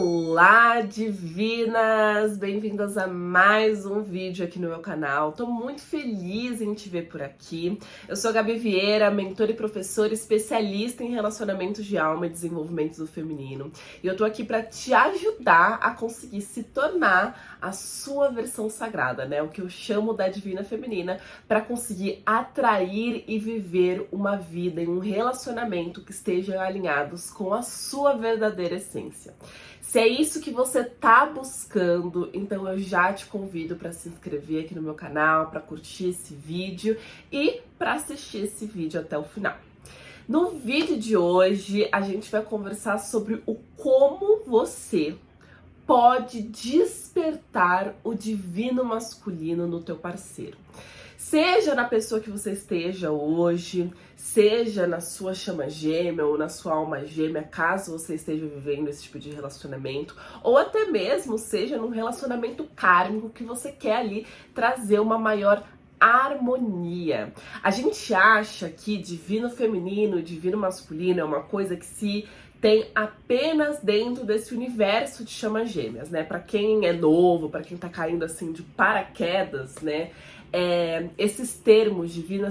Olá, divinas! Bem-vindas a mais um vídeo aqui no meu canal. Tô muito feliz em te ver por aqui. Eu sou a Gabi Vieira, mentora e professora especialista em relacionamentos de alma e desenvolvimento do feminino. E eu tô aqui para te ajudar a conseguir se tornar a sua versão sagrada, né? O que eu chamo da divina feminina, para conseguir atrair e viver uma vida e um relacionamento que estejam alinhados com a sua verdadeira essência. Se é isso que você tá buscando, então eu já te convido para se inscrever aqui no meu canal, para curtir esse vídeo e para assistir esse vídeo até o final. No vídeo de hoje, a gente vai conversar sobre o como você pode despertar o divino masculino no teu parceiro. Seja na pessoa que você esteja hoje, seja na sua chama gêmea ou na sua alma gêmea, caso você esteja vivendo esse tipo de relacionamento, ou até mesmo seja num relacionamento kármico que você quer ali trazer uma maior harmonia. A gente acha que divino feminino e divino masculino é uma coisa que se tem apenas dentro desse universo de chama gêmeas, né? Para quem é novo, para quem tá caindo assim de paraquedas, né? Esses termos divina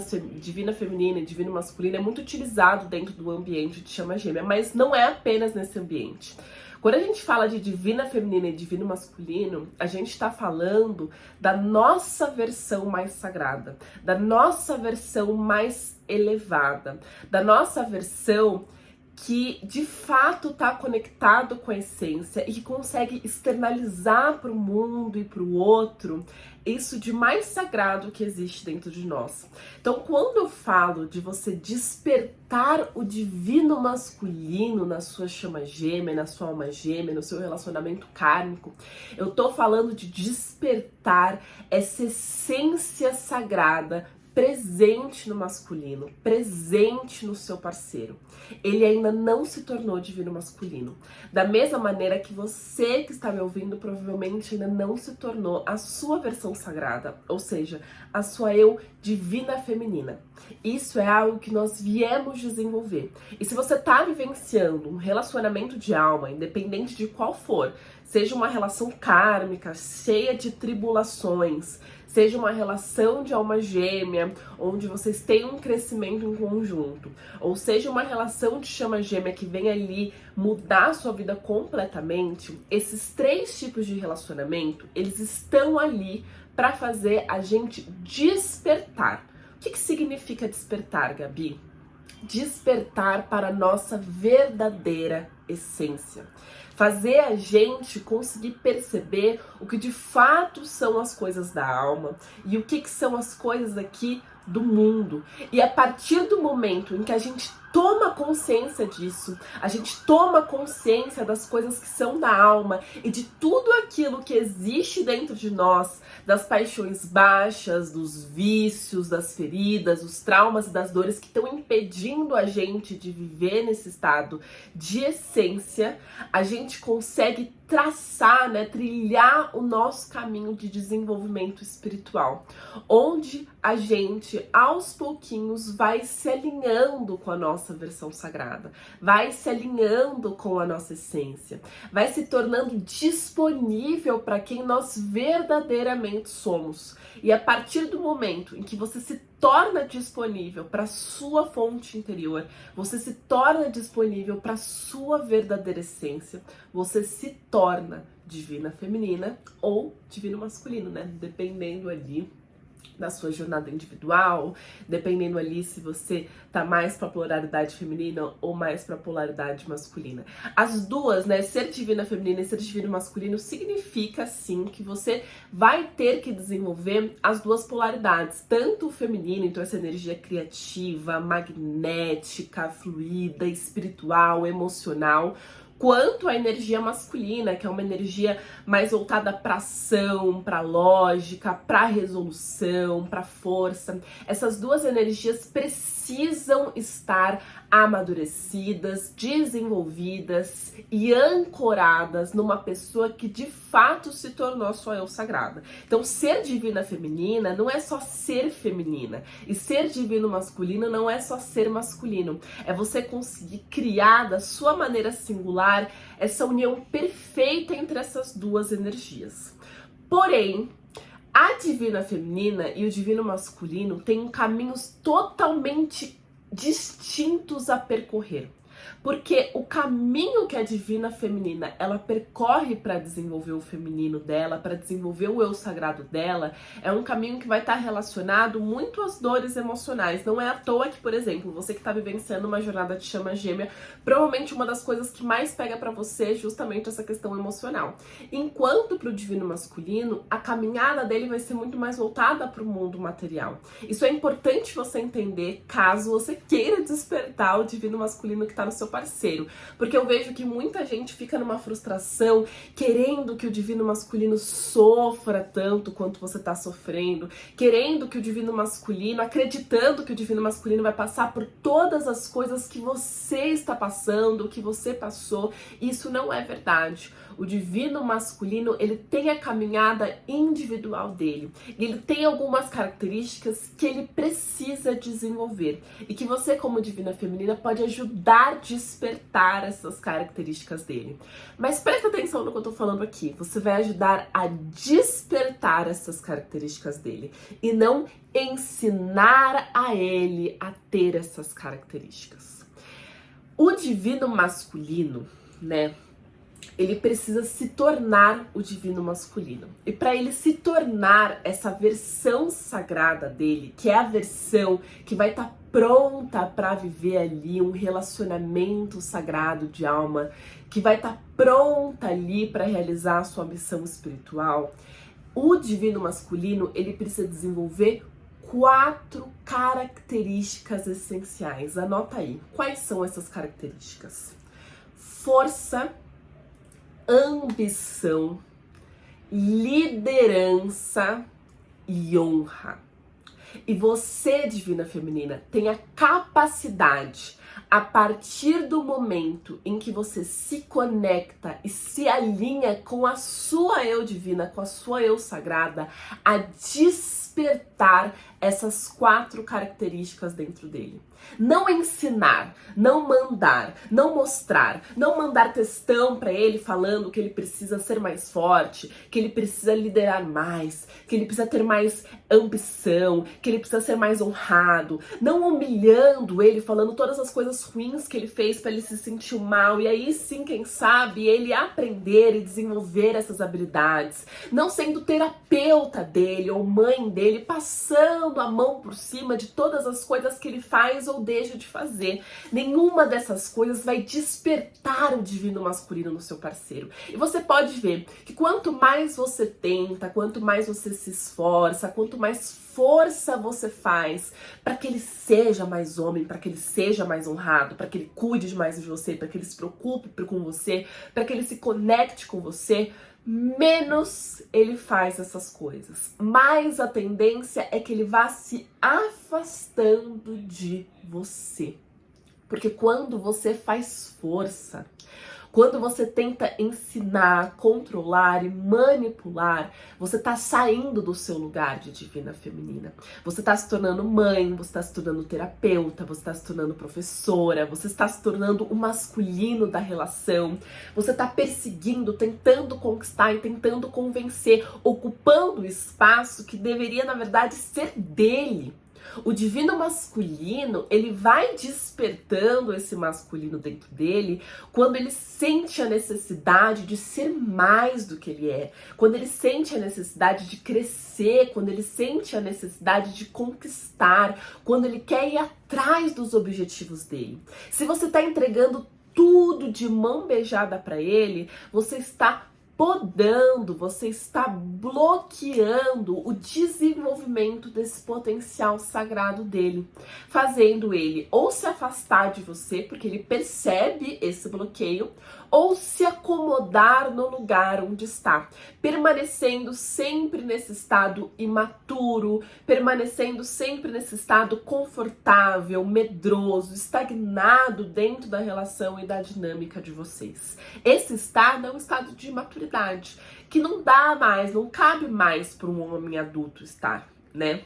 feminina e divino masculino é muito utilizado dentro do ambiente de chama gêmea, mas não é apenas nesse ambiente. Quando a gente fala de divina feminina e divino masculino, a gente está falando da nossa versão mais sagrada, da nossa versão mais elevada, da nossa versão que de fato está conectado com a essência e que consegue externalizar para o mundo e para o outro isso de mais sagrado que existe dentro de nós. Então, quando eu falo de você despertar o divino masculino na sua chama gêmea, na sua alma gêmea, no seu relacionamento kármico, eu tô falando de despertar essa essência sagrada presente no masculino, presente no seu parceiro. Ele ainda não se tornou divino masculino. Da mesma maneira que você que está me ouvindo provavelmente ainda não se tornou a sua versão sagrada, ou seja, a sua eu divina feminina. Isso é algo que nós viemos desenvolver. E se você está vivenciando um relacionamento de alma, independente de qual for, seja uma relação kármica, cheia de tribulações, seja uma relação de alma gêmea, onde vocês têm um crescimento em conjunto, ou seja uma relação de chama gêmea que vem ali mudar a sua vida completamente, esses três tipos de relacionamento, eles estão ali para fazer a gente despertar. O que significa despertar, Gabi? Despertar para a nossa verdadeira essência. Fazer a gente conseguir perceber o que de fato são as coisas da alma e o que são as coisas aqui do mundo. E a partir do momento em que a gente toma consciência disso, a gente toma consciência das coisas que são da alma e de tudo aquilo que existe dentro de nós, das paixões baixas, dos vícios, das feridas, dos traumas e das dores que estão impedindo a gente de viver nesse estado de essência, a gente consegue traçar, né, trilhar o nosso caminho de desenvolvimento espiritual, onde a gente, aos pouquinhos, vai se alinhando com a nossa versão sagrada, vai se alinhando com a nossa essência, vai se tornando disponível para quem nós verdadeiramente somos. E a partir do momento em que você se torna disponível para sua fonte interior, você se torna disponível para sua verdadeira essência, você se torna divina feminina ou divino masculino, né? Dependendo ali da sua jornada individual, dependendo ali se você tá mais pra polaridade feminina ou mais pra polaridade masculina. As duas, né, ser divina feminina e ser divino masculino significa sim que você vai ter que desenvolver as duas polaridades, tanto o feminino, então essa energia criativa, magnética, fluida, espiritual, emocional, quanto a energia masculina, que é uma energia mais voltada para ação, para lógica, para resolução, para força. Essas duas energias precisam estar amadurecidas, desenvolvidas e ancoradas numa pessoa que de fato se tornou a sua eu sagrada. Então, ser divina feminina não é só ser feminina, e ser divino masculino não é só ser masculino. É você conseguir criar da sua maneira singular essa união perfeita entre essas duas energias. Porém, a divina feminina e o divino masculino têm caminhos totalmente distintos a percorrer. Porque o caminho que a divina feminina ela percorre para desenvolver o feminino dela, para desenvolver o eu sagrado dela, é um caminho que vai estar relacionado muito às dores emocionais. Não é à toa que, por exemplo, você que está vivenciando uma jornada de chama gêmea, provavelmente uma das coisas que mais pega para você é justamente essa questão emocional. Enquanto para o divino masculino, a caminhada dele vai ser muito mais voltada para o mundo material. Isso é importante você entender caso você queira despertar o divino masculino que está no seu parceiro, porque eu vejo que muita gente fica numa frustração querendo que o divino masculino sofra tanto quanto você tá sofrendo, querendo que o divino masculino, acreditando que o divino masculino vai passar por todas as coisas que você está passando, que você passou. Isso não é verdade. O divino masculino, ele tem a caminhada individual dele, e ele tem algumas características que ele precisa desenvolver, e que você, como divina feminina, pode ajudar a despertar essas características dele. Mas presta atenção no que eu tô falando aqui, você vai ajudar a despertar essas características dele, e não ensinar a ele a ter essas características. O divino masculino, né? Ele precisa se tornar o divino masculino. E para ele se tornar essa versão sagrada dele, que é a versão que vai estar pronta para viver ali um relacionamento sagrado de alma, que vai estar pronta ali para realizar a sua missão espiritual, o divino masculino, ele precisa desenvolver 4 características essenciais. Anota aí. Quais são essas características? Força, ambição, liderança e honra. E você, divina feminina, tem a capacidade, a partir do momento em que você se conecta e se alinha com a sua eu divina, com a sua eu sagrada, a despertar essas 4 características dentro dele. Não ensinar, não mandar, não mostrar, não mandar textão para ele falando que ele precisa ser mais forte, que ele precisa liderar mais, que ele precisa ter mais ambição, que ele precisa ser mais honrado, não humilhando ele, falando todas as coisas ruins que ele fez para ele se sentir mal, e aí sim, quem sabe, ele aprender e desenvolver essas habilidades, não sendo terapeuta dele ou mãe dele, passando a mão por cima de todas as coisas que ele faz ou deixa de fazer. Nenhuma dessas coisas vai despertar o divino masculino no seu parceiro. E você pode ver que quanto mais você tenta, quanto mais você se esforça, quanto mais força você faz para que ele seja mais homem, para que ele seja mais honrado, para que ele cuide mais de você, para que ele se preocupe com você, para que ele se conecte com você, menos ele faz essas coisas. Mais a tendência é que ele vá se afastando de você. Porque quando você faz força, quando você tenta ensinar, controlar e manipular, você está saindo do seu lugar de divina feminina. Você está se tornando mãe, você está se tornando terapeuta, você está se tornando professora, você está se tornando o masculino da relação. Você está perseguindo, tentando conquistar e tentando convencer, ocupando o espaço que deveria, na verdade, ser dele. O divino masculino, ele vai despertando esse masculino dentro dele quando ele sente a necessidade de ser mais do que ele é, quando ele sente a necessidade de crescer, quando ele sente a necessidade de conquistar, quando ele quer ir atrás dos objetivos dele. Se você está entregando tudo de mão beijada para ele, você está podando, você está bloqueando o desenvolvimento desse potencial sagrado dele, fazendo ele ou se afastar de você, porque ele percebe esse bloqueio, ou se acomodar no lugar onde está, permanecendo sempre nesse estado imaturo, permanecendo sempre nesse estado confortável, medroso, estagnado dentro da relação e da dinâmica de vocês. Esse estado é um estado de imaturidade, que não dá mais, não cabe mais para um homem adulto estar, né?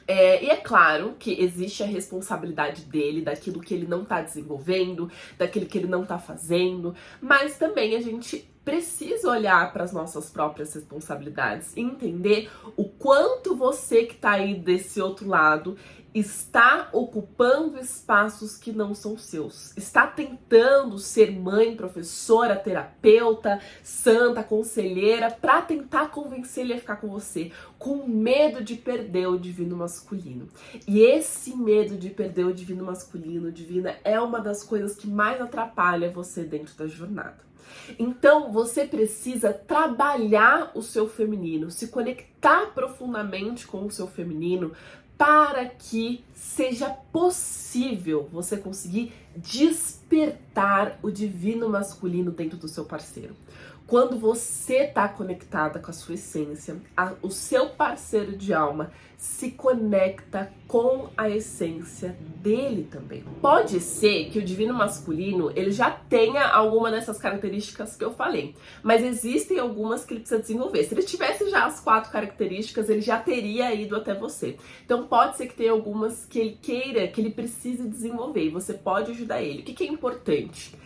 E é claro que existe a responsabilidade dele, daquilo que ele não tá desenvolvendo, daquilo que ele não tá fazendo, mas também a gente precisa olhar para as nossas próprias responsabilidades e entender o quanto você que tá aí desse outro lado está ocupando espaços que não são seus. Está tentando ser mãe, professora, terapeuta, santa, conselheira, para tentar convencer ele a ficar com você, com medo de perder o divino masculino. E esse medo de perder o divino masculino, divina, é uma das coisas que mais atrapalha você dentro da jornada. Então, você precisa trabalhar o seu feminino, se conectar profundamente com o seu feminino, para que seja possível você conseguir despertar o divino masculino dentro do seu parceiro. Quando você está conectada com a sua essência, o seu parceiro de alma se conecta com a essência dele também. Pode ser que o divino masculino ele já tenha alguma dessas características que eu falei, mas existem algumas que ele precisa desenvolver. Se ele tivesse já as 4 características, ele já teria ido até você. Então pode ser que tenha algumas que ele queira, que ele precise desenvolver e você pode ajudar ele. O que é importante?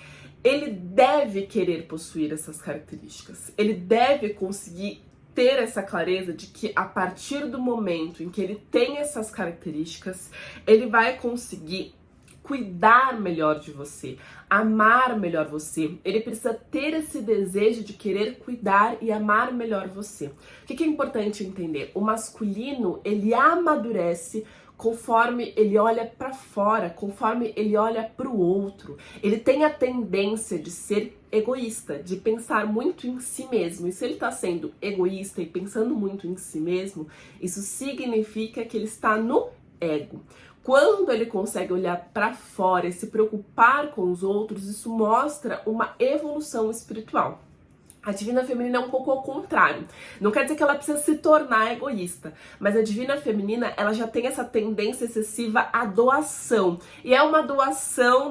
Ele deve querer possuir essas características. Ele deve conseguir ter essa clareza de que a partir do momento em que ele tem essas características, ele vai conseguir cuidar melhor de você, amar melhor você. Ele precisa ter esse desejo de querer cuidar e amar melhor você. O que é importante entender? O masculino, ele amadurece conforme ele olha para fora, conforme ele olha para o outro. Ele tem a tendência de ser egoísta, de pensar muito em si mesmo. E se ele está sendo egoísta e pensando muito em si mesmo, isso significa que ele está no ego. Quando ele consegue olhar para fora e se preocupar com os outros, isso mostra uma evolução espiritual. A divina feminina é um pouco ao contrário. Não quer dizer que ela precisa se tornar egoísta, mas a divina feminina, ela já tem essa tendência excessiva à doação. E é uma doação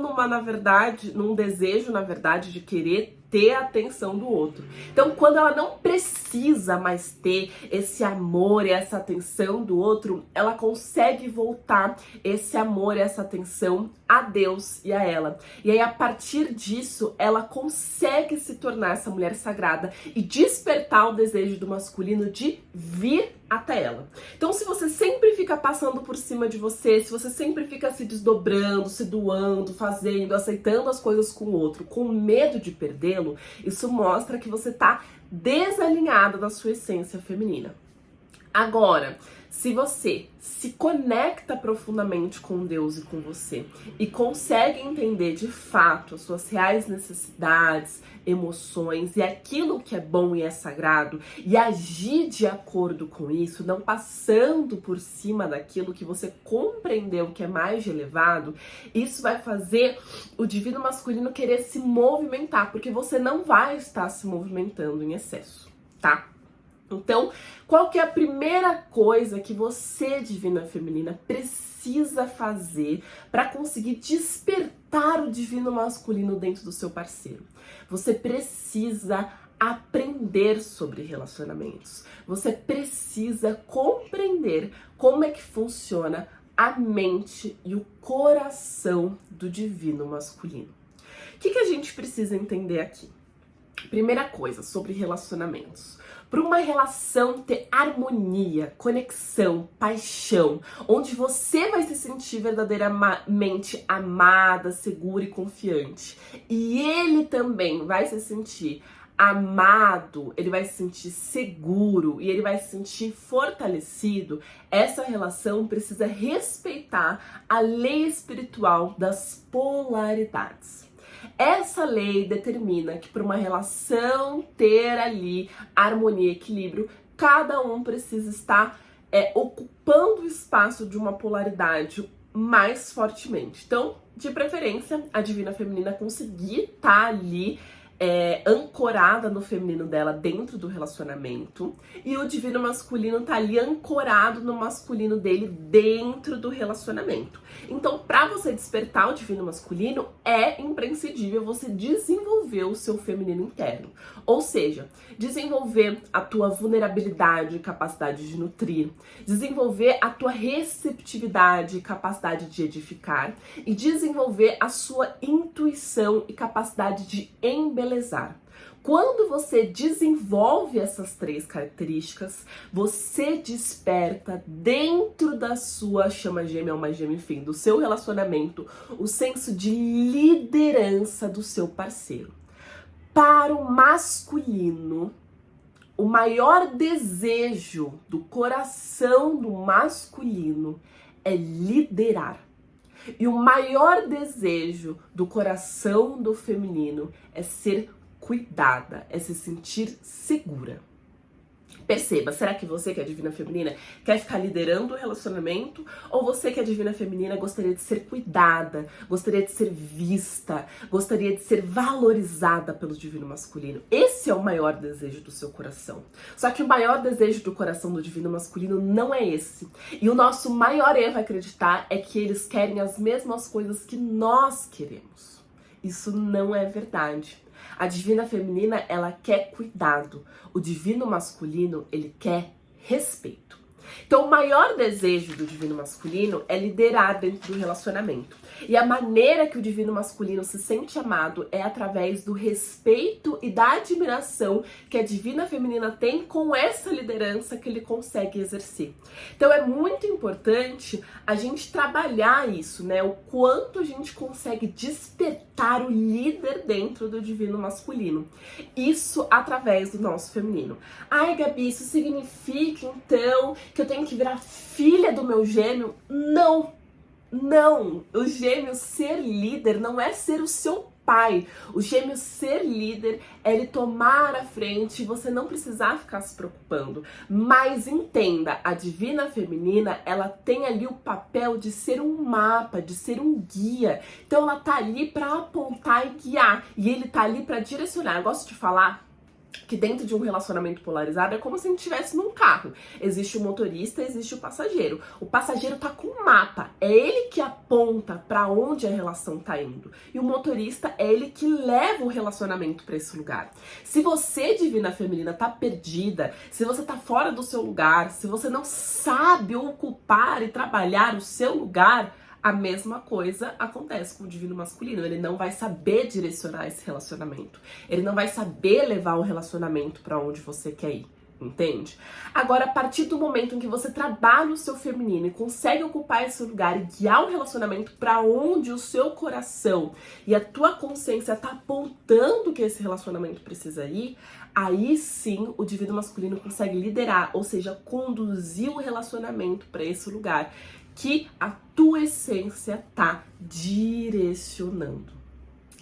num desejo, na verdade, de querer ter a atenção do outro. Então, quando ela não precisa mais ter esse amor e essa atenção do outro, ela consegue voltar esse amor e essa atenção a Deus e a ela. E aí, a partir disso, ela consegue se tornar essa mulher sagrada e despertar o desejo do masculino de vir até ela. Então, se você sempre fica passando por cima de você, se você sempre fica se desdobrando, se doando, fazendo, aceitando as coisas com o outro, com medo de perdê-lo, isso mostra que você tá desalinhado da sua essência feminina. Agora, se você se conecta profundamente com Deus e com você e consegue entender de fato as suas reais necessidades, emoções e aquilo que é bom e é sagrado e agir de acordo com isso, não passando por cima daquilo que você compreendeu que é mais elevado, isso vai fazer o divino masculino querer se movimentar, porque você não vai estar se movimentando em excesso, tá? Então, qual que é a primeira coisa que você, divina feminina, precisa fazer para conseguir despertar o divino masculino dentro do seu parceiro? Você precisa aprender sobre relacionamentos. Você precisa compreender como é que funciona a mente e o coração do divino masculino. O que a gente precisa entender aqui? Primeira coisa, sobre relacionamentos. Para uma relação ter harmonia, conexão, paixão, onde você vai se sentir verdadeiramente amada, segura e confiante, e ele também vai se sentir amado, ele vai se sentir seguro e ele vai se sentir fortalecido, essa relação precisa respeitar a lei espiritual das polaridades. Essa lei determina que para uma relação ter ali harmonia e equilíbrio, cada um precisa estar ocupando o espaço de uma polaridade mais fortemente. Então, de preferência, a divina feminina conseguir estar ali ancorada no feminino dela dentro do relacionamento, e o divino masculino tá ali ancorado no masculino dele dentro do relacionamento. Então, para você despertar o divino masculino, é imprescindível você desenvolver o seu feminino interno. Ou seja, desenvolver a tua vulnerabilidade e capacidade de nutrir, desenvolver a tua receptividade e capacidade de edificar, e desenvolver a sua intuição e capacidade de embelezar. Quando você desenvolve essas 3 características, você desperta dentro da sua chama gêmea, alma gêmea, enfim, do seu relacionamento, o senso de liderança do seu parceiro. Para o masculino, o maior desejo do coração do masculino é liderar. E o maior desejo do coração do feminino é ser cuidada, é se sentir segura. Perceba, será que você que é divina feminina quer ficar liderando o relacionamento? Ou você que é divina feminina gostaria de ser cuidada, gostaria de ser vista, gostaria de ser valorizada pelo divino masculino? Esse é o maior desejo do seu coração. Só que o maior desejo do coração do divino masculino não é esse. E o nosso maior erro a acreditar é que eles querem as mesmas coisas que nós queremos. Isso não é verdade. A divina feminina, ela quer cuidado. O divino masculino, ele quer respeito. Então, o maior desejo do divino masculino é liderar dentro do relacionamento. E a maneira que o divino masculino se sente amado é através do respeito e da admiração que a divina feminina tem com essa liderança que ele consegue exercer. Então, é muito importante a gente trabalhar isso, né? O quanto a gente consegue despertar o líder dentro do divino masculino. Isso através do nosso feminino. Ai, Gabi, isso significa, então, que eu tenho que virar filha do meu gêmeo? Não! Não! O gêmeo ser líder não é ser o seu pai. O gêmeo ser líder é ele tomar a frente e você não precisar ficar se preocupando. Mas entenda, a divina feminina, ela tem ali o papel de ser um mapa, de ser um guia. Então ela tá ali para apontar e guiar. E ele tá ali para direcionar. Eu gosto de falar que dentro de um relacionamento polarizado é como se a gente estivesse num carro. Existe o motorista, existe o passageiro. O passageiro tá com um mapa, é ele que aponta para onde a relação tá indo. E o motorista é ele que leva o relacionamento para esse lugar. Se você, divina feminina, tá perdida, se você tá fora do seu lugar, se você não sabe ocupar e trabalhar o seu lugar, a mesma coisa acontece com o divino masculino. Ele não vai saber direcionar esse relacionamento. Ele não vai saber levar o relacionamento para onde você quer ir. Entende? Agora, a partir do momento em que você trabalha o seu feminino e consegue ocupar esse lugar e guiar o relacionamento para onde o seu coração e a tua consciência tá apontando que esse relacionamento precisa ir, aí sim o divino masculino consegue liderar, ou seja, conduzir o relacionamento para esse lugar que a tua essência tá direcionando.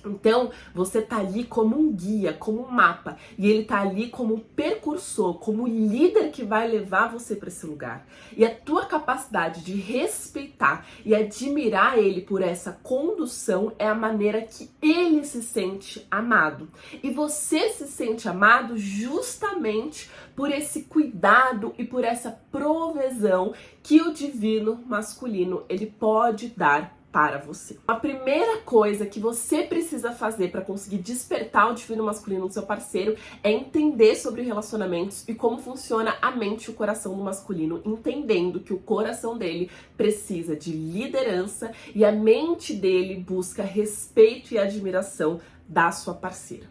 Então, você tá ali como um guia, como um mapa, e ele tá ali como um percursor, como o líder que vai levar você para esse lugar. E a tua capacidade de respeitar e admirar ele por essa condução é a maneira que ele se sente amado. E você se sente amado justamente por esse cuidado e por essa provisão que o divino masculino ele pode dar para você. A primeira coisa que você precisa fazer para conseguir despertar o divino masculino do seu parceiro é entender sobre relacionamentos e como funciona a mente e o coração do masculino, entendendo que o coração dele precisa de liderança e a mente dele busca respeito e admiração da sua parceira.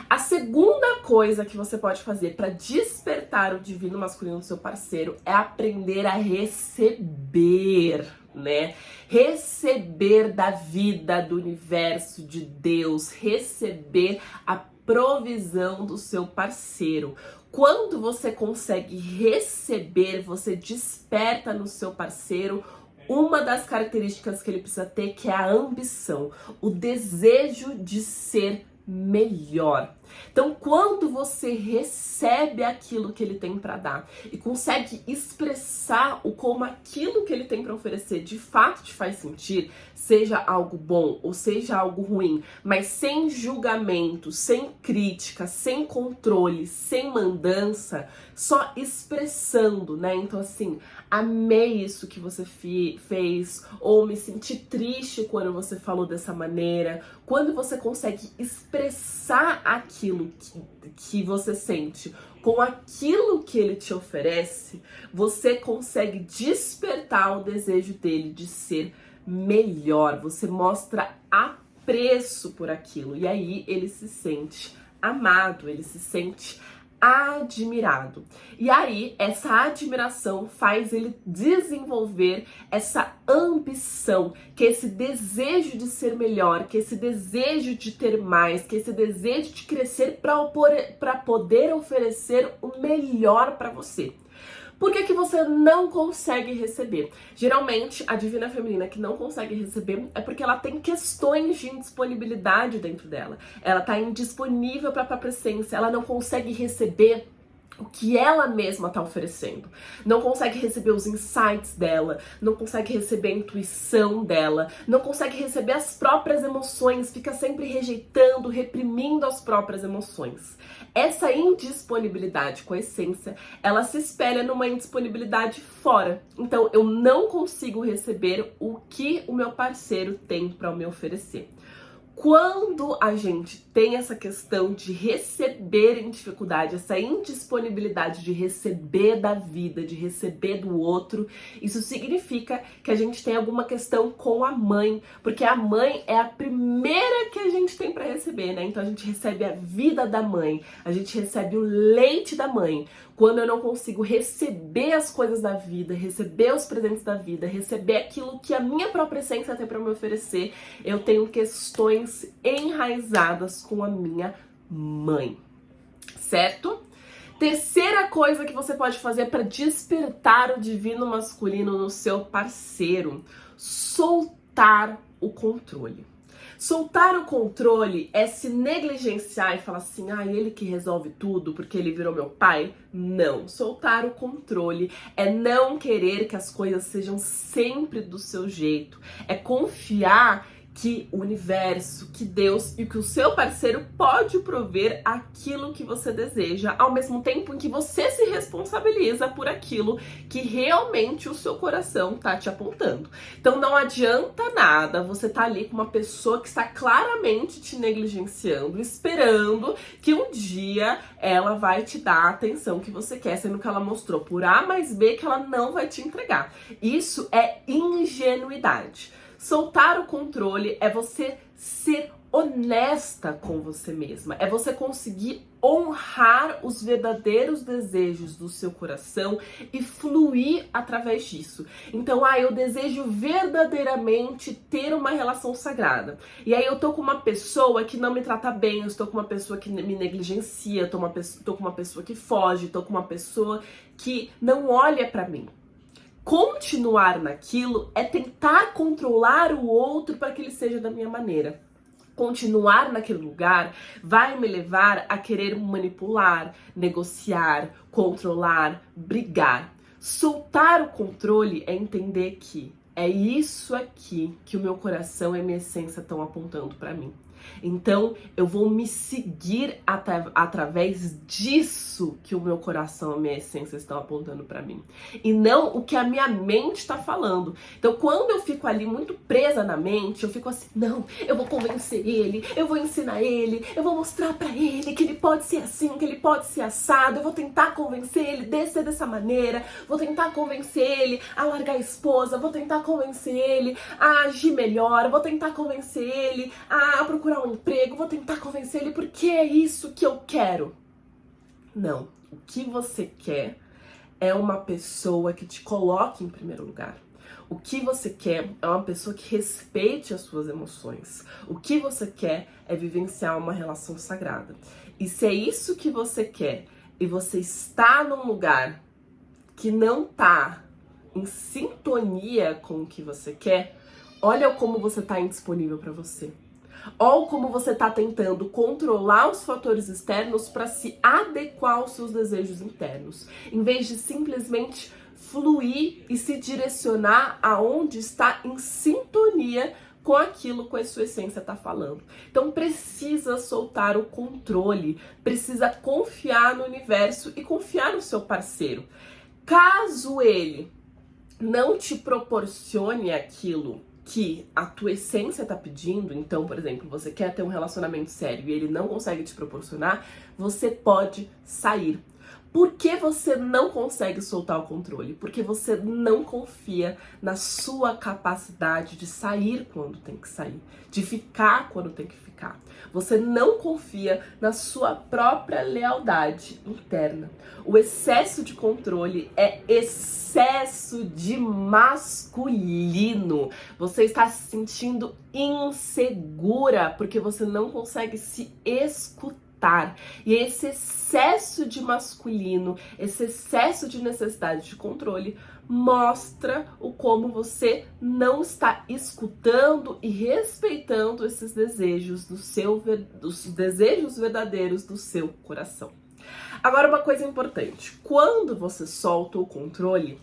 A segunda coisa que você pode fazer para despertar o divino masculino do seu parceiro é aprender a receber, né? Receber da vida, do universo, de Deus, receber a provisão do seu parceiro. Quando você consegue receber, você desperta no seu parceiro uma das características que ele precisa ter, que é a ambição, o desejo de ser melhor. Então, quando você recebe aquilo que ele tem para dar e consegue expressar o como aquilo que ele tem para oferecer de fato te faz sentir, seja algo bom ou seja algo ruim, mas sem julgamento, sem crítica, sem controle, sem mandança, só expressando, né? Então, assim, amei isso que você fez, ou me senti triste quando você falou dessa maneira. Quando você consegue expressar aquilo que você sente com aquilo que ele te oferece, você consegue despertar o desejo dele de ser melhor. Você mostra apreço por aquilo. E aí ele se sente amado, ele se sente admirado. E aí, essa admiração faz ele desenvolver essa ambição, que é esse desejo de ser melhor, que é esse desejo de ter mais, que é esse desejo de crescer para poder oferecer o melhor para você. Por que você não consegue receber? Geralmente, a divina feminina que não consegue receber é porque ela tem questões de indisponibilidade dentro dela. Ela está indisponível para a própria essência, ela não consegue receber o que ela mesma está oferecendo. Não consegue receber os insights dela, não consegue receber a intuição dela, não consegue receber as próprias emoções, fica sempre rejeitando, reprimindo as próprias emoções. Essa indisponibilidade com a essência, ela se espelha numa indisponibilidade fora. Então, eu não consigo receber o que o meu parceiro tem para me oferecer. Quando a gente tem essa questão de receber em dificuldade, essa indisponibilidade de receber da vida, de receber do outro, isso significa que a gente tem alguma questão com a mãe, porque a mãe é a primeira que a gente tem para receber, né? Então a gente recebe a vida da mãe, a gente recebe o leite da mãe. Quando eu não consigo receber as coisas da vida, receber os presentes da vida, receber aquilo que a minha própria essência tem para me oferecer, eu tenho questões enraizadas com a minha mãe, certo? Terceira coisa que você pode fazer para despertar o divino masculino no seu parceiro: soltar o controle. Soltar o controle é se negligenciar e falar assim, ele que resolve tudo porque ele virou meu pai? Não. Soltar o controle é não querer que as coisas sejam sempre do seu jeito. É confiar que o universo, que Deus e que o seu parceiro pode prover aquilo que você deseja, ao mesmo tempo em que você se responsabiliza por aquilo que realmente o seu coração tá te apontando. Então não adianta nada você tá ali com uma pessoa que está claramente te negligenciando, esperando que um dia ela vai te dar a atenção que você quer, sendo que ela mostrou por A mais B que ela não vai te entregar. Isso é ingenuidade. Soltar o controle é você ser honesta com você mesma, é você conseguir honrar os verdadeiros desejos do seu coração e fluir através disso. Então, eu desejo verdadeiramente ter uma relação sagrada. E aí eu tô com uma pessoa que não me trata bem, eu estou com uma pessoa que me negligencia, tô com uma pessoa que foge, tô com uma pessoa que não olha pra mim. Continuar naquilo é tentar controlar o outro para que ele seja da minha maneira. Continuar naquele lugar vai me levar a querer manipular, negociar, controlar, brigar. Soltar o controle é entender que é isso aqui que o meu coração e a minha essência estão apontando para mim. Então, eu vou me seguir através disso que o meu coração e a minha essência estão apontando para mim. E não o que a minha mente está falando. Então, quando eu fico ali muito presa na mente, eu fico assim, não, eu vou convencer ele, eu vou ensinar ele, eu vou mostrar para ele que ele pode ser assim, que ele pode ser assado, eu vou tentar convencer ele de ser dessa maneira, vou tentar convencer ele a largar a esposa, vou tentar convencer ele a agir melhor, vou tentar convencer ele a procurar um emprego, vou tentar convencer ele porque é isso que eu quero. Não, o que você quer é uma pessoa que te coloque em primeiro lugar. O que você quer é uma pessoa que respeite as suas emoções. O que você quer é vivenciar uma relação sagrada. E se é isso que você quer e você está num lugar que não tá em sintonia com o que você quer, olha como você está indisponível para você. Ou como você está tentando controlar os fatores externos para se adequar aos seus desejos internos, em vez de simplesmente fluir e se direcionar aonde está em sintonia com aquilo que a sua essência está falando. Então precisa soltar o controle, precisa confiar no universo e confiar no seu parceiro. Caso ele não te proporcione aquilo que a tua essência tá pedindo, então, por exemplo, você quer ter um relacionamento sério e ele não consegue te proporcionar, você pode sair. Por que você não consegue soltar o controle? Porque você não confia na sua capacidade de sair quando tem que sair, de ficar quando tem que ficar. Você não confia na sua própria lealdade interna. O excesso de controle é excesso de masculino. Você está se sentindo insegura porque você não consegue se escutar. E esse excesso de masculino, esse excesso de necessidade de controle mostra o como você não está escutando e respeitando esses desejos dos desejos verdadeiros do seu coração. Agora, uma coisa importante, quando você solta o controle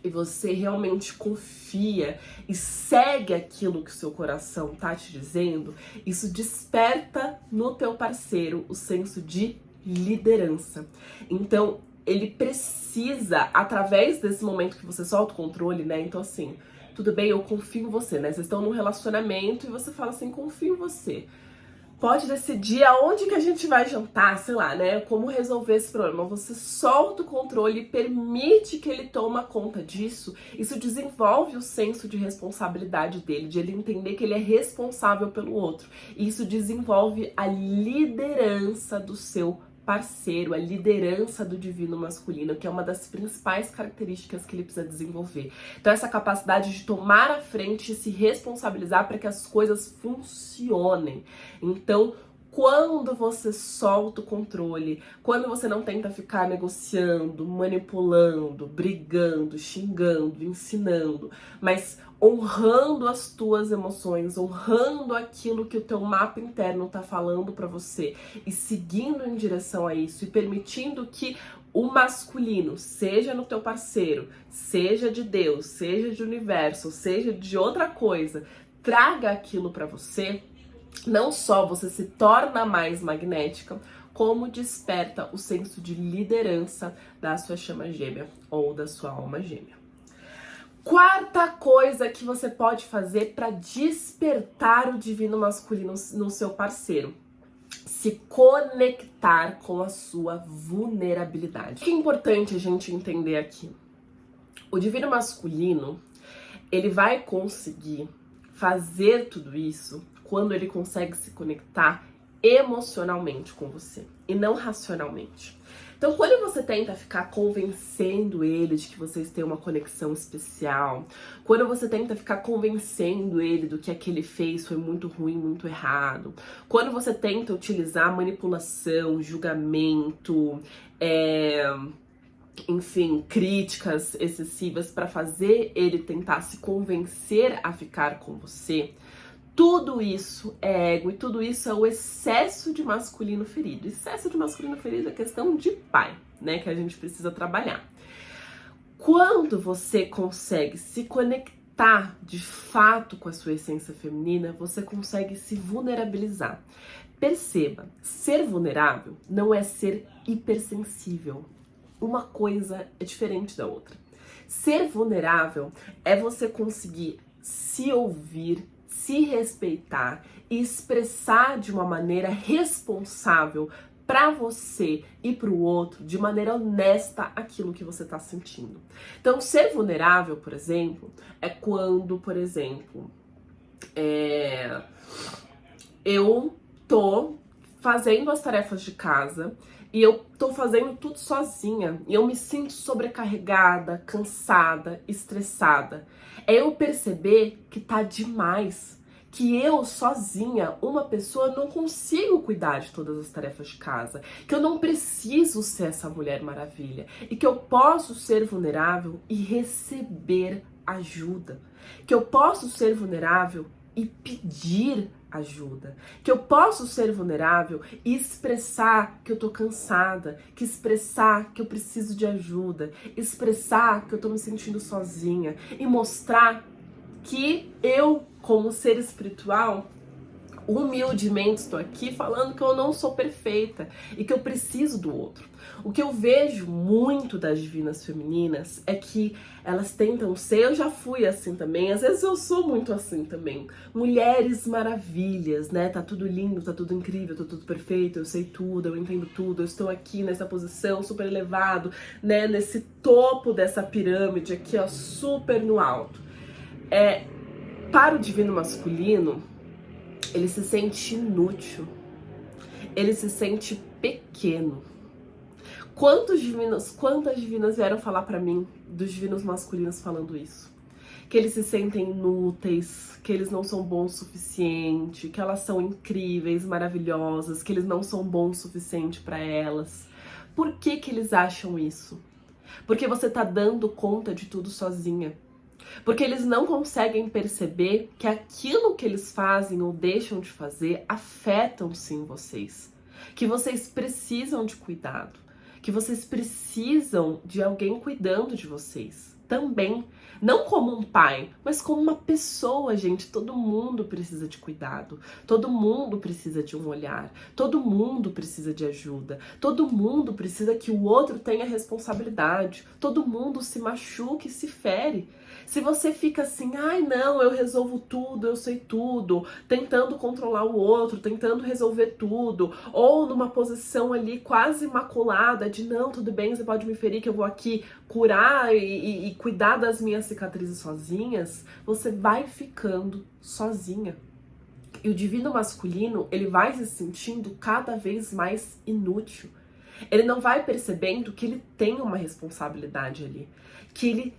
e você realmente confia e segue aquilo que o seu coração tá te dizendo, isso desperta no teu parceiro o senso de liderança. Então, ele precisa, através desse momento que você solta o controle, né? Então, assim, tudo bem, eu confio em você, né? Vocês estão num relacionamento e você fala assim, confio em você. Pode decidir aonde que a gente vai jantar, sei lá, né? Como resolver esse problema. Você solta o controle e permite que ele tome conta disso. Isso desenvolve o senso de responsabilidade dele, de ele entender que ele é responsável pelo outro. E isso desenvolve a liderança do seu parceiro, a liderança do divino masculino, que é uma das principais características que ele precisa desenvolver. Então, essa capacidade de tomar a frente e se responsabilizar para que as coisas funcionem. Então, quando você solta o controle, quando você não tenta ficar negociando, manipulando, brigando, xingando, ensinando, mas honrando as tuas emoções, honrando aquilo que o teu mapa interno tá falando para você e seguindo em direção a isso e permitindo que o masculino, seja no teu parceiro, seja de Deus, seja de universo, seja de outra coisa, traga aquilo para você, não só você se torna mais magnética, como desperta o senso de liderança da sua chama gêmea ou da sua alma gêmea. Quarta coisa que você pode fazer para despertar o divino masculino no seu parceiro: se conectar com a sua vulnerabilidade. O que é importante a gente entender aqui? O divino masculino, ele vai conseguir fazer tudo isso quando ele consegue se conectar emocionalmente com você e não racionalmente. Então, quando você tenta ficar convencendo ele de que vocês têm uma conexão especial, quando você tenta ficar convencendo ele do que aquele fez foi muito ruim, muito errado, quando você tenta utilizar manipulação, julgamento, enfim, críticas excessivas para fazer ele tentar se convencer a ficar com você, tudo isso é ego e tudo isso é o excesso de masculino ferido. Excesso de masculino ferido é questão de pai, né, que a gente precisa trabalhar. Quando você consegue se conectar de fato com a sua essência feminina, você consegue se vulnerabilizar. Perceba, ser vulnerável não é ser hipersensível. Uma coisa é diferente da outra. Ser vulnerável é você conseguir se ouvir, se respeitar e expressar de uma maneira responsável para você e para o outro, de maneira honesta, aquilo que você está sentindo. Então, ser vulnerável, por exemplo, é quando, por exemplo, eu tô fazendo as tarefas de casa e eu tô fazendo tudo sozinha e eu me sinto sobrecarregada, cansada, estressada. É eu perceber que tá demais, que eu sozinha, uma pessoa, não consigo cuidar de todas as tarefas de casa, que eu não preciso ser essa Mulher Maravilha e que eu posso ser vulnerável e receber ajuda, que eu posso ser vulnerável e pedir ajuda, que eu posso ser vulnerável e expressar que eu tô cansada, que expressar que eu preciso de ajuda, expressar que eu tô me sentindo sozinha e mostrar que eu, como ser espiritual, humildemente estou aqui falando que eu não sou perfeita e que eu preciso do outro. O que eu vejo muito das divinas femininas é que elas tentam ser, eu já fui assim também, às vezes eu sou muito assim também, mulheres maravilhas, né? Tá tudo lindo, tá tudo incrível, tá tudo perfeito, eu sei tudo, eu entendo tudo, eu estou aqui nessa posição super elevado, né? Nesse topo dessa pirâmide aqui, ó, super no alto. Para o divino masculino, ele se sente inútil, ele se sente pequeno. Quantas divinas vieram falar pra mim dos divinos masculinos falando isso? Que eles se sentem inúteis, que eles não são bons o suficiente, que elas são incríveis, maravilhosas, que eles não são bons o suficiente pra elas. Por que que eles acham isso? Porque você tá dando conta de tudo sozinha. Porque eles não conseguem perceber que aquilo que eles fazem ou deixam de fazer afetam sim vocês. Que vocês precisam de cuidado. Que vocês precisam de alguém cuidando de vocês. Também. Não como um pai, mas como uma pessoa, gente. Todo mundo precisa de cuidado. Todo mundo precisa de um olhar. Todo mundo precisa de ajuda. Todo mundo precisa que o outro tenha responsabilidade. Todo mundo se machuca e se fere. Se você fica assim, ai não, eu resolvo tudo, eu sei tudo, tentando controlar o outro, tentando resolver tudo, ou numa posição ali quase imaculada de não, tudo bem, você pode me ferir que eu vou aqui curar e cuidar das minhas cicatrizes sozinhas, você vai ficando sozinha. E o divino masculino, ele vai se sentindo cada vez mais inútil. Ele não vai percebendo que ele tem uma responsabilidade ali, que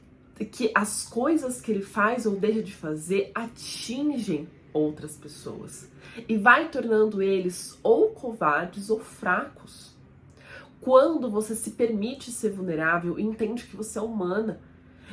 as coisas que ele faz ou deixa de fazer atingem outras pessoas e vai tornando eles ou covardes ou fracos. Quando você se permite ser vulnerável e entende que você é humana,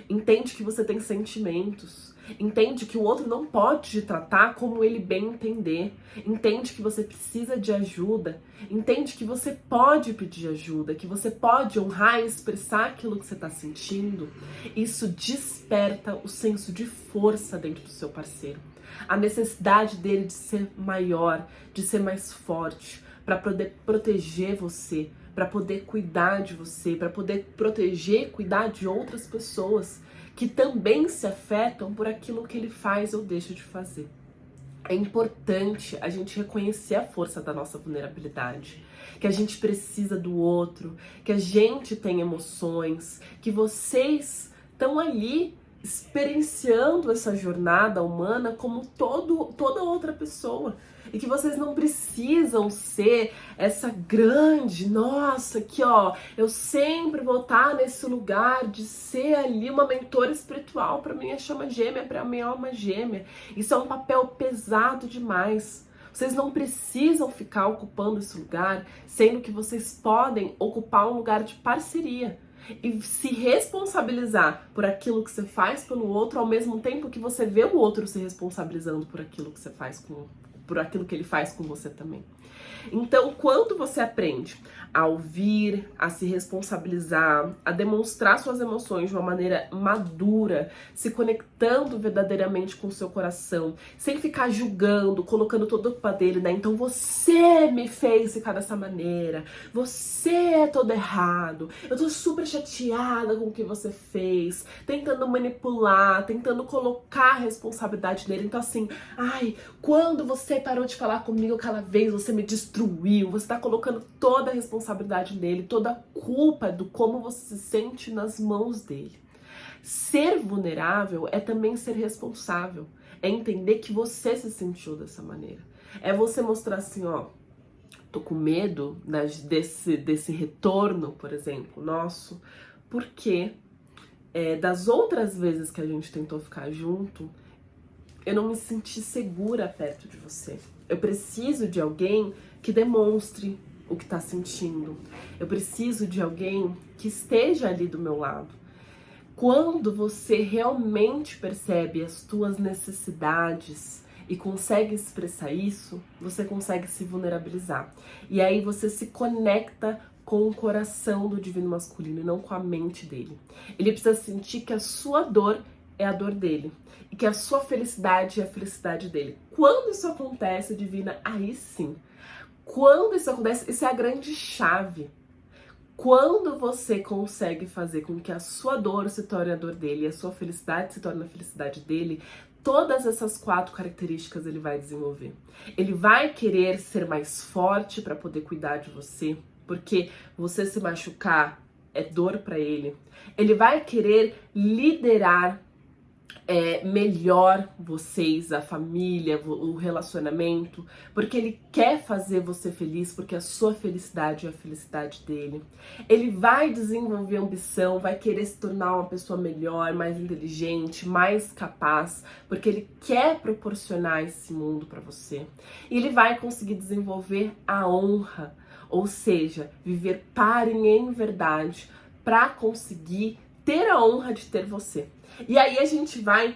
entende que você tem sentimentos, entende que o outro não pode te tratar como ele bem entender, entende que você precisa de ajuda, entende que você pode pedir ajuda, que você pode honrar e expressar aquilo que você está sentindo, isso desperta o senso de força dentro do seu parceiro. A necessidade dele de ser maior, de ser mais forte, para poder proteger você, para poder cuidar de você, para poder proteger e cuidar de outras pessoas que também se afetam por aquilo que ele faz ou deixa de fazer. É importante a gente reconhecer a força da nossa vulnerabilidade, que a gente precisa do outro, que a gente tem emoções, que vocês estão ali experienciando essa jornada humana como toda outra pessoa. E que vocês não precisam ser essa grande, nossa, aqui ó, eu sempre vou estar nesse lugar de ser ali uma mentora espiritual para minha chama gêmea, para minha alma gêmea. Isso é um papel pesado demais. Vocês não precisam ficar ocupando esse lugar, sendo que vocês podem ocupar um lugar de parceria e se responsabilizar por aquilo que você faz pelo outro, ao mesmo tempo que você vê o outro se responsabilizando por aquilo que você faz por aquilo que ele faz com você também. Então, quando você aprende a ouvir, a se responsabilizar, a demonstrar suas emoções de uma maneira madura, se conectando verdadeiramente com o seu coração, sem ficar julgando, colocando toda a culpa dele, né? Então você me fez ficar dessa maneira, você é todo errado, eu tô super chateada com o que você fez, tentando manipular, tentando colocar a responsabilidade nele. Então assim, ai, quando você parou de falar comigo aquela vez, você me destruiu, você tá colocando toda a responsabilidade nele, toda a culpa do como você se sente nas mãos dele. Ser vulnerável é também ser responsável, é entender que você se sentiu dessa maneira. É você mostrar assim, ó, tô com medo desse retorno, por exemplo, nosso, porque das outras vezes que a gente tentou ficar junto, eu não me senti segura perto de você. Eu preciso de alguém que demonstre o que tá sentindo. Eu preciso de alguém que esteja ali do meu lado. Quando você realmente percebe as tuas necessidades e consegue expressar isso, você consegue se vulnerabilizar. E aí você se conecta com o coração do divino masculino e não com a mente dele. Ele precisa sentir que a sua dor é a dor dele e que a sua felicidade é a felicidade dele. Quando isso acontece, divina, aí sim. Quando isso acontece, isso é a grande chave. Quando você consegue fazer com que a sua dor se torne a dor dele e a sua felicidade se torne a felicidade dele, todas essas 4 características ele vai desenvolver. Ele vai querer ser mais forte para poder cuidar de você, porque você se machucar é dor para ele. Ele vai querer liderar melhor vocês, a família, o relacionamento, porque ele quer fazer você feliz, porque a sua felicidade é a felicidade dele. Ele vai desenvolver ambição, vai querer se tornar uma pessoa melhor, mais inteligente, mais capaz, porque ele quer proporcionar esse mundo para você. E ele vai conseguir desenvolver a honra, ou seja, viver parem em verdade, para conseguir ter a honra de ter você. E aí a gente vai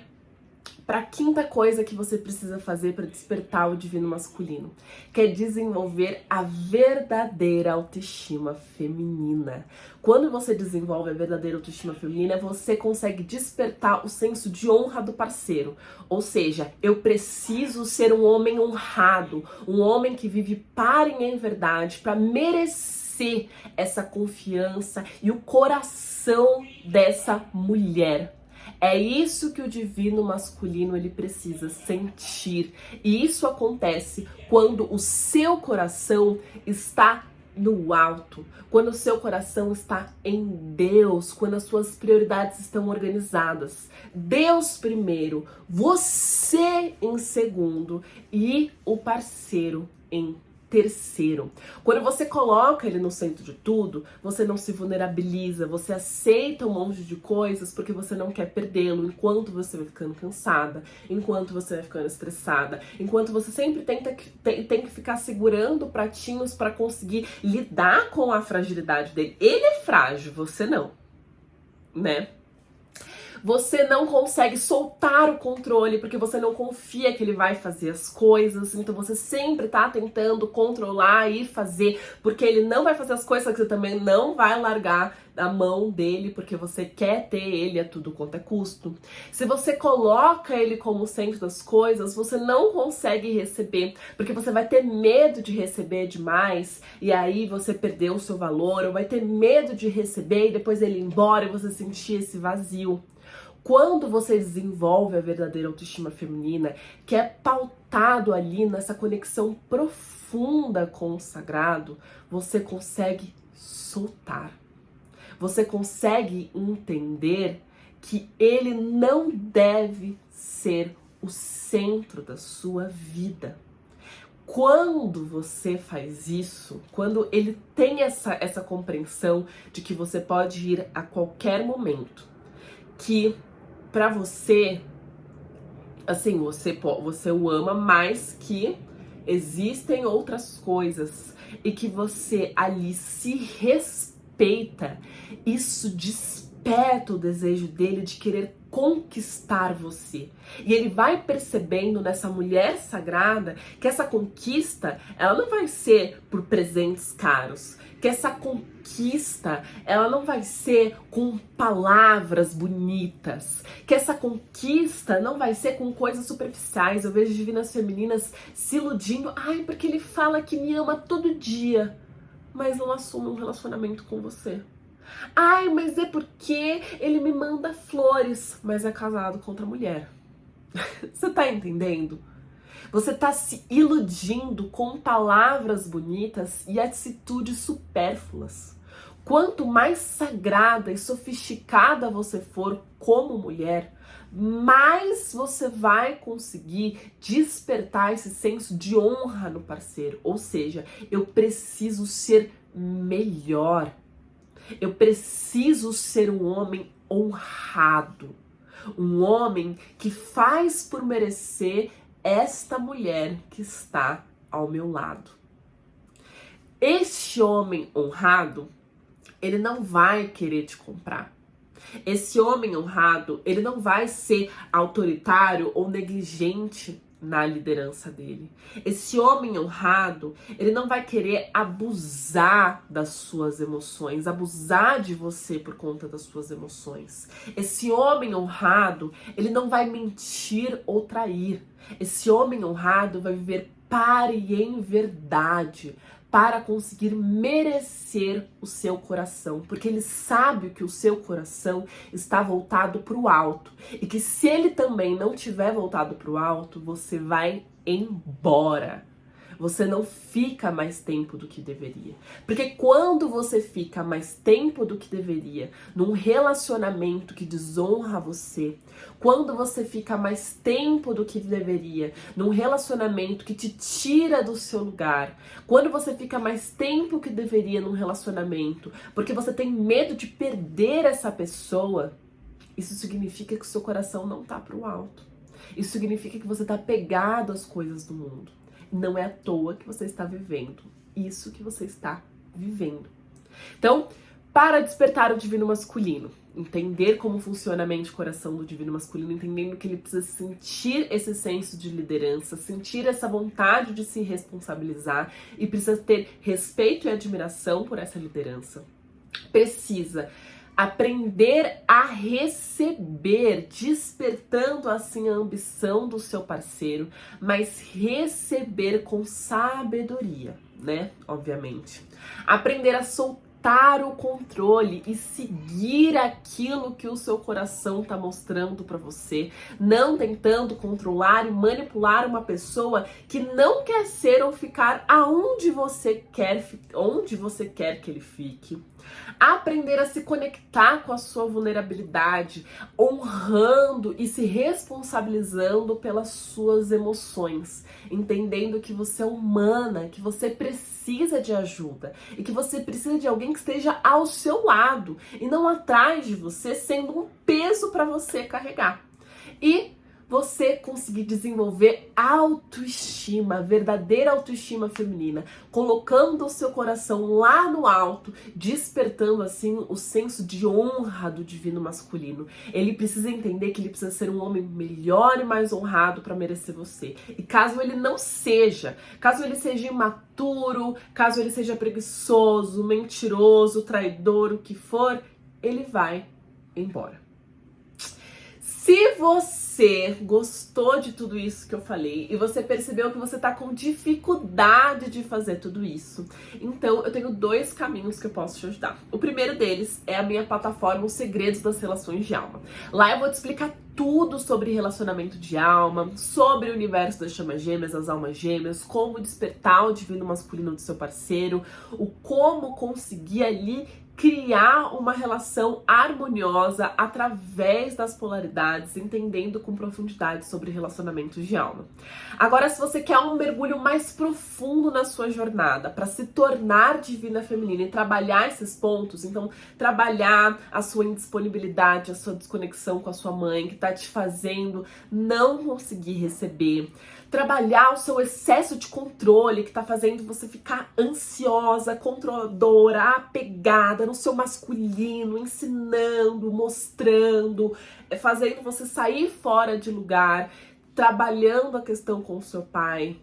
para a 5ª coisa que você precisa fazer para despertar o divino masculino, que é desenvolver a verdadeira autoestima feminina. Quando você desenvolve a verdadeira autoestima feminina, você consegue despertar o senso de honra do parceiro. Ou seja, eu preciso ser um homem honrado, um homem que vive parem em verdade para merecer essa confiança e o coração dessa mulher. É isso que o divino masculino ele precisa sentir. E isso acontece quando o seu coração está no alto, quando o seu coração está em Deus, quando as suas prioridades estão organizadas. Deus primeiro, você em segundo e o parceiro em terceiro. Quando você coloca ele no centro de tudo, você não se vulnerabiliza, você aceita um monte de coisas porque você não quer perdê-lo, enquanto você vai ficando cansada, enquanto você vai ficando estressada, enquanto você sempre tem que ficar segurando pratinhos para conseguir lidar com a fragilidade dele. Ele é frágil, você não, né? Você não consegue soltar o controle porque você não confia que ele vai fazer as coisas. Então você sempre tá tentando controlar e fazer, porque ele não vai fazer as coisas, que você também não vai largar da mão dele, porque você quer ter ele a tudo quanto é custo. Se você coloca ele como centro das coisas, você não consegue receber, porque você vai ter medo de receber demais e aí você perdeu o seu valor, ou vai ter medo de receber e depois ele ir embora e você sentir esse vazio. Quando você desenvolve a verdadeira autoestima feminina, que é pautado ali nessa conexão profunda com o sagrado, você consegue soltar. Você consegue entender que ele não deve ser o centro da sua vida. Quando você faz isso, quando ele tem essa compreensão de que você pode ir a qualquer momento, que pra você, assim, você o ama, mas que existem outras coisas e que você ali se respeita, isso desperta o desejo dele de querer conquistar você. E ele vai percebendo nessa mulher sagrada que essa conquista, ela não vai ser por presentes caros, que essa conquista, ela não vai ser com palavras bonitas, que essa conquista não vai ser com coisas superficiais. Eu vejo divinas femininas se iludindo, ai, porque ele fala que me ama todo dia, mas não assume um relacionamento com você. Ai, mas é porque ele me manda flores, mas é casado com outra mulher. Você tá entendendo? Você tá se iludindo com palavras bonitas e atitudes supérfluas. Quanto mais sagrada e sofisticada você for como mulher, mais você vai conseguir despertar esse senso de honra no parceiro. Ou seja, eu preciso ser melhor. Eu preciso ser um homem honrado. Um homem que faz por merecer esta mulher que está ao meu lado. Este homem honrado, ele não vai querer te comprar. Esse homem honrado, ele não vai ser autoritário ou negligente na liderança dele. Esse homem honrado, ele não vai querer abusar das suas emoções, abusar de você por conta das suas emoções. Esse homem honrado, ele não vai mentir ou trair. Esse homem honrado vai viver para e em verdade, para conseguir merecer o seu coração, porque ele sabe que o seu coração está voltado para o alto e que se ele também não tiver voltado para o alto, você vai embora. Você não fica mais tempo do que deveria. Porque quando você fica mais tempo do que deveria num relacionamento que desonra você, quando você fica mais tempo do que deveria num relacionamento que te tira do seu lugar, quando você fica mais tempo que deveria num relacionamento porque você tem medo de perder essa pessoa, isso significa que o seu coração não tá pro alto. Isso significa que você tá apegado às coisas do mundo. Não é à toa que você está vivendo isso que você está vivendo. Então, para despertar o divino masculino, entender como funciona a mente e o coração do divino masculino, entendendo que ele precisa sentir esse senso de liderança, sentir essa vontade de se responsabilizar e precisa ter respeito e admiração por essa liderança. Precisa aprender a receber, despertando assim a ambição do seu parceiro, mas receber com sabedoria, né? Obviamente. Aprender a soltar o controle e seguir aquilo que o seu coração tá mostrando para você, não tentando controlar e manipular uma pessoa que não quer ser ou ficar onde você quer que ele fique. Aprender a se conectar com a sua vulnerabilidade, honrando e se responsabilizando pelas suas emoções, entendendo que você é humana, que você precisa de ajuda e que você precisa de alguém que esteja ao seu lado e não atrás de você, sendo um peso para você carregar. E você conseguir desenvolver autoestima, verdadeira autoestima feminina, colocando o seu coração lá no alto, despertando assim o senso de honra do divino masculino. Ele precisa entender que ele precisa ser um homem melhor e mais honrado para merecer você. E caso ele não seja, caso ele seja imaturo, caso ele seja preguiçoso, mentiroso, traidor, o que for, ele vai embora. Se você gostou de tudo isso que eu falei e você percebeu que você tá com dificuldade de fazer tudo isso, então eu tenho 2 caminhos que eu posso te ajudar. O primeiro deles é a minha plataforma Os Segredos das Relações de Alma. Lá eu vou te explicar tudo sobre relacionamento de alma, sobre o universo das chamas gêmeas, das almas gêmeas, como despertar o divino masculino do seu parceiro, o como conseguir ali criar uma relação harmoniosa através das polaridades, entendendo com profundidade sobre relacionamentos de alma. Agora, se você quer um mergulho mais profundo na sua jornada, para se tornar divina feminina e trabalhar esses pontos, então trabalhar a sua indisponibilidade, a sua desconexão com a sua mãe, que tá te fazendo não conseguir receber, trabalhar o seu excesso de controle, que tá fazendo você ficar ansiosa, controladora, apegada no seu masculino, ensinando, mostrando, fazendo você sair fora de lugar, trabalhando a questão com o seu pai.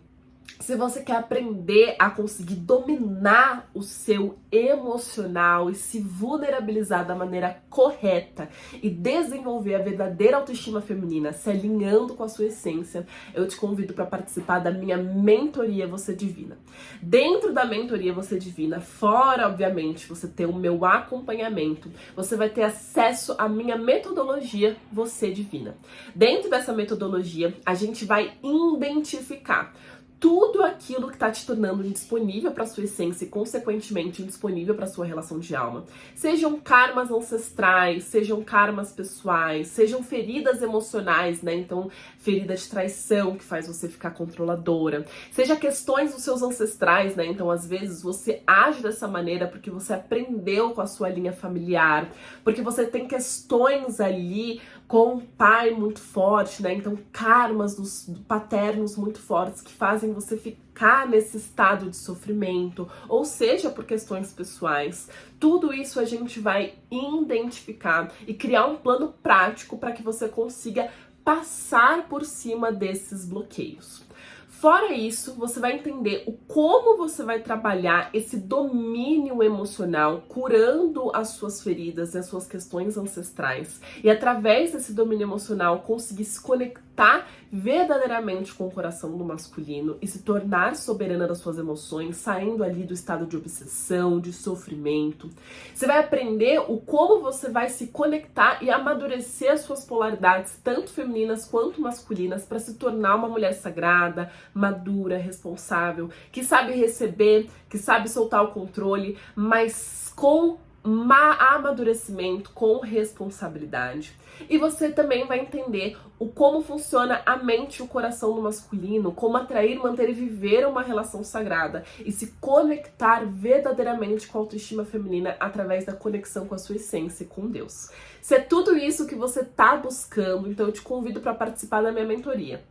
Se você quer aprender a conseguir dominar o seu emocional e se vulnerabilizar da maneira correta e desenvolver a verdadeira autoestima feminina, se alinhando com a sua essência, eu te convido para participar da minha mentoria Você Divina. Dentro da mentoria Você Divina, fora, obviamente, você ter o meu acompanhamento, você vai ter acesso à minha metodologia Você Divina. Dentro dessa metodologia, a gente vai identificar tudo aquilo que está te tornando indisponível para sua essência e, consequentemente, indisponível para sua relação de alma. Sejam karmas ancestrais, sejam karmas pessoais, sejam feridas emocionais, né? Então, ferida de traição que faz você ficar controladora. Seja questões dos seus ancestrais, né? Então, às vezes, você age dessa maneira porque você aprendeu com a sua linha familiar, porque você tem questões ali com um pai muito forte, né? Então, karmas dos paternos muito fortes que fazem você ficar nesse estado de sofrimento, ou seja, por questões pessoais. Tudo isso a gente vai identificar e criar um plano prático para que você consiga passar por cima desses bloqueios. Fora isso, você vai entender o como você vai trabalhar esse domínio emocional, curando as suas feridas e as suas questões ancestrais. E através desse domínio emocional, conseguir se conectar verdadeiramente com o coração do masculino e se tornar soberana das suas emoções, saindo ali do estado de obsessão, de sofrimento. Você vai aprender o como você vai se conectar e amadurecer as suas polaridades, tanto femininas quanto masculinas, para se tornar uma mulher sagrada, madura, responsável, que sabe receber, que sabe soltar o controle, mas com amadurecimento, com responsabilidade. E você também vai entender o como funciona a mente e o coração do masculino, como atrair, manter e viver uma relação sagrada e se conectar verdadeiramente com a autoestima feminina através da conexão com a sua essência e com Deus. Se é tudo isso que você está buscando, então eu te convido para participar da minha mentoria,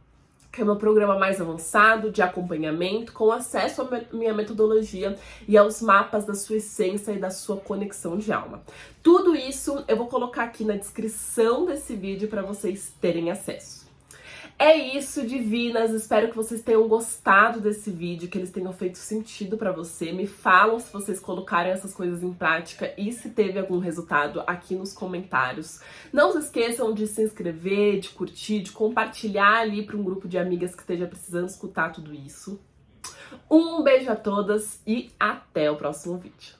que é meu programa mais avançado de acompanhamento, com acesso à minha metodologia e aos mapas da sua essência e da sua conexão de alma. Tudo isso eu vou colocar aqui na descrição desse vídeo para vocês terem acesso. É isso, divinas, espero que vocês tenham gostado desse vídeo, que eles tenham feito sentido pra você. Me falam se vocês colocaram essas coisas em prática e se teve algum resultado aqui nos comentários. Não se esqueçam de se inscrever, de curtir, de compartilhar ali para um grupo de amigas que esteja precisando escutar tudo isso. Um beijo a todas e até o próximo vídeo.